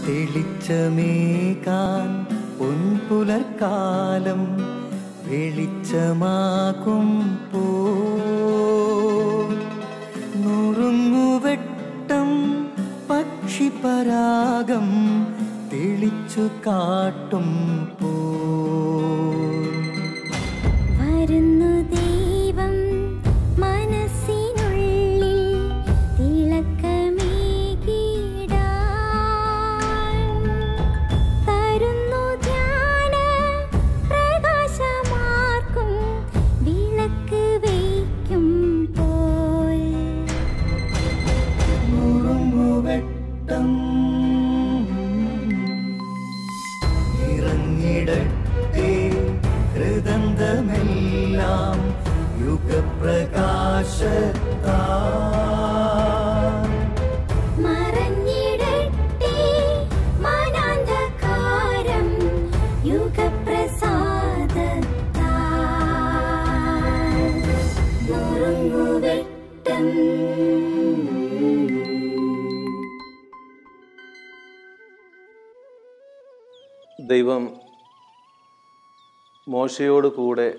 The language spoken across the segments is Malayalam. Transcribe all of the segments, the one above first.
തെളിച്ചമേകാൻ പൊൻപുലർക്കാലം വെളിച്ചമാകുമ്പോ നുറുങ്ങുവെട്ടം പക്ഷിപരാഗം തെളിച്ചു കാട്ടുമ്പോ വരുന്നു ദൈവം മനസ്സിനുള്ളിൽ തിളക്കമേകിടാൻ തരുന്നു ധ്യാന പ്രകാശമാർക്കും വിളക്ക് വയ്ക്കുമ്പോൾ നുറുങ്ങുവെട്ടം ഇറങ്ങിടട്ടെ ഹൃദന്തമെല്ലാം യുഗപ്രകാശത്താൽ മറഞ്ഞിടട്ടെ മനാന്ധകാരം യുഗപ്രസാദത്താൽ നുറുങ്ങുവെട്ടം. ദൈവം മോശയോട് കൂടെ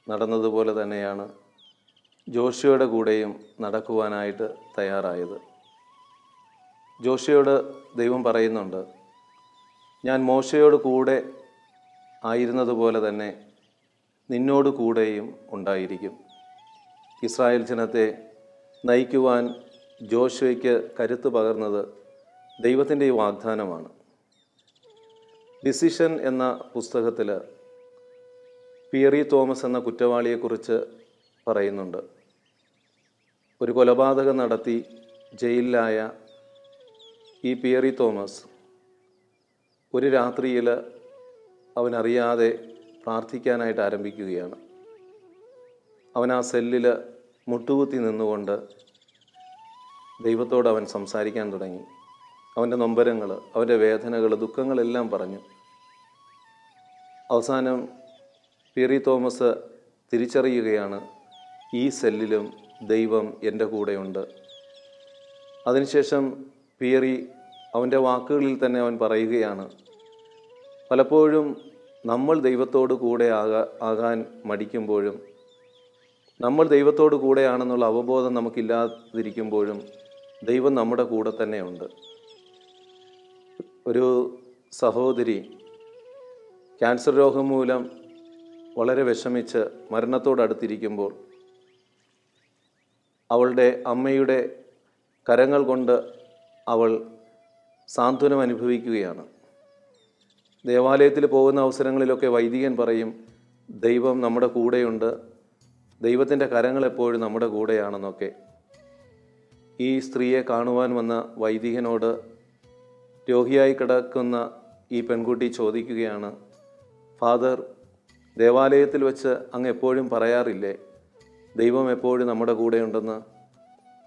നടന്നതുപോലെ തന്നെയാണ് ജോഷുവയുടെ കൂടെയും നടക്കുവാനായിട്ട് തയ്യാറായത്. ജോഷുവയോട് ദൈവം പറയുന്നുണ്ട്, ഞാൻ മോശയോട് കൂടെ ആയിരുന്നതുപോലെ തന്നെ നിന്നോട് കൂടെയും ഉണ്ടായിരിക്കും. ഇസ്രായേൽ ജനത്തെ നയിക്കുവാൻ ജോഷുവയ്ക്ക് കരുത്ത് പകർന്നത് ദൈവത്തിൻ്റെ ഈ വാഗ്ദാനമാണ്. ഡിസിഷൻ എന്ന പുസ്തകത്തിൽ പിയറി തോമസ് എന്ന കുറ്റവാളിയെക്കുറിച്ച് പറയുന്നുണ്ട്. ഒരു കൊലപാതകം നടത്തി ജയിലിലായ ഈ പിയറി തോമസ് ഒരു രാത്രിയിൽ അവനറിയാതെ പ്രാർത്ഥിക്കാനായിട്ട് ആരംഭിക്കുകയാണ്. അവൻ ആ സെല്ലിൽ മുട്ടുകുത്തി നിന്നുകൊണ്ട് ദൈവത്തോട് അവൻ സംസാരിക്കാൻ തുടങ്ങി. അവൻ്റെ നൊമ്പരങ്ങൾ, അവൻ്റെ വേദനകൾ, ദുഃഖങ്ങളെല്ലാം പറഞ്ഞു. അവസാനം പിയറി തോമസ് തിരിച്ചറിയുകയാണ്, ഈ സെല്ലിലും ദൈവം എൻ്റെ കൂടെയുണ്ട്. അതിനുശേഷം പിയറി അവൻ്റെ വാക്കുകളിൽ തന്നെ അവൻ പറയുകയാണ്, പലപ്പോഴും നമ്മൾ ദൈവത്തോട് കൂടെ ആകാൻ മടിക്കുമ്പോഴും നമ്മൾ ദൈവത്തോട് കൂടെയാണെന്നുള്ള അവബോധം നമുക്കില്ലാതിരിക്കുമ്പോഴും ദൈവം നമ്മുടെ കൂടെ തന്നെയുണ്ട്. ഒരു സഹോദരി ക്യാൻസർ രോഗം മൂലം വളരെ വിഷമിച്ച് മരണത്തോടടുത്തിരിക്കുമ്പോൾ അവളുടെ അമ്മയുടെ കരങ്ങൾ കൊണ്ട് അവൾ സാന്ത്വനം അനുഭവിക്കുകയാണ്. ദേവാലയത്തിൽ പോകുന്ന അവസരങ്ങളിലൊക്കെ വൈദികൻ പറയും, ദൈവം നമ്മുടെ കൂടെയുണ്ട്, ദൈവത്തിൻ്റെ കരങ്ങൾ എപ്പോഴും നമ്മുടെ കൂടെയാണെന്നൊക്കെ. ഈ സ്ത്രീയെ കാണുവാൻ വന്ന വൈദികനോട് രോഗിയായി കിടക്കുന്ന ഈ പെൺകുട്ടി ചോദിക്കുകയാണ്, ഫാദർ, ദേവാലയത്തിൽ വെച്ച് അങ്ങ് എപ്പോഴും പറയാറില്ലേ ദൈവം എപ്പോഴും നമ്മുടെ കൂടെയുണ്ടെന്ന്,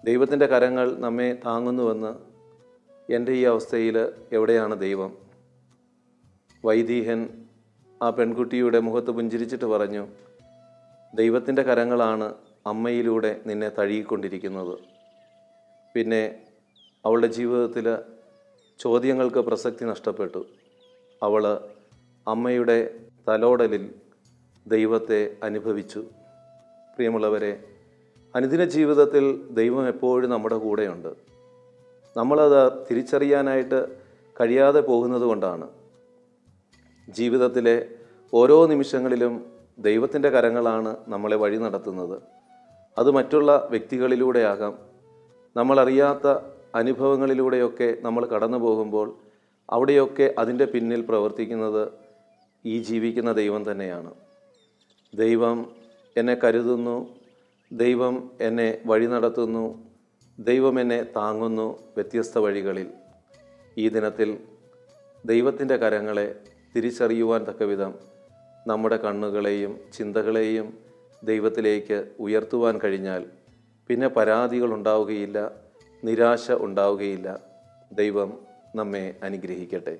ദൈവത്തിൻ്റെ കരങ്ങൾ നമ്മെ താങ്ങുന്നുവെന്ന്, എൻ്റെ ഈ അവസ്ഥയിൽ എവിടെയാണ് ദൈവം? വൈദികൻ ആ പെൺകുട്ടിയുടെ മുഖത്ത് പുഞ്ചിരിച്ചിട്ട് പറഞ്ഞു, ദൈവത്തിൻ്റെ കരങ്ങളാണ് അമ്മയിലൂടെ നിന്നെ തഴുകിക്കൊണ്ടിരിക്കുന്നത്. പിന്നെ അവളുടെ ജീവിതത്തിൽ ചോദ്യങ്ങൾക്ക് പ്രസക്തി നഷ്ടപ്പെട്ടു. അവൾ അമ്മയുടെ തലോടലിൽ ദൈവത്തെ അനുഭവിച്ചു. പ്രിയമുള്ളവരെ, അനുദിന ജീവിതത്തിൽ ദൈവം എപ്പോഴും നമ്മുടെ കൂടെയുണ്ട്. നമ്മളത് തിരിച്ചറിയാനായിട്ട് കഴിയാതെ പോകുന്നത് കൊണ്ടാണ്. ജീവിതത്തിലെ ഓരോ നിമിഷങ്ങളിലും ദൈവത്തിൻ്റെ കരങ്ങളാണ് നമ്മളെ വഴി നടത്തുന്നത്. അത് മറ്റുള്ള വ്യക്തികളിലൂടെയാകാം, നമ്മളറിയാത്ത അനുഭവങ്ങളിലൂടെയൊക്കെ നമ്മൾ കടന്നു പോകുമ്പോൾ അവിടെയൊക്കെ അതിൻ്റെ പിന്നിൽ പ്രവർത്തിക്കുന്നത് ഈ ജീവിക്കുന്ന ദൈവം തന്നെയാണ്. ദൈവം എന്നെ കരുതുന്നു, ദൈവം എന്നെ വഴി നടത്തുന്നു, ദൈവം എന്നെ താങ്ങുന്നു വ്യത്യസ്ത വഴികളിൽ. ഈ ദിനത്തിൽ ദൈവത്തിൻ്റെ കരങ്ങളെ തിരിച്ചറിയുവാൻ തക്കവിധം നമ്മുടെ കണ്ണുകളെയും ചിന്തകളെയും ദൈവത്തിലേക്ക് ഉയർത്തുവാൻ കഴിഞ്ഞാൽ പിന്നെ പരാതികൾ ഉണ്ടാവുകയില്ല, നിരാശ ഉണ്ടാവുകയില്ല. ദൈവം നമ്മെ അനുഗ്രഹിക്കട്ടെ.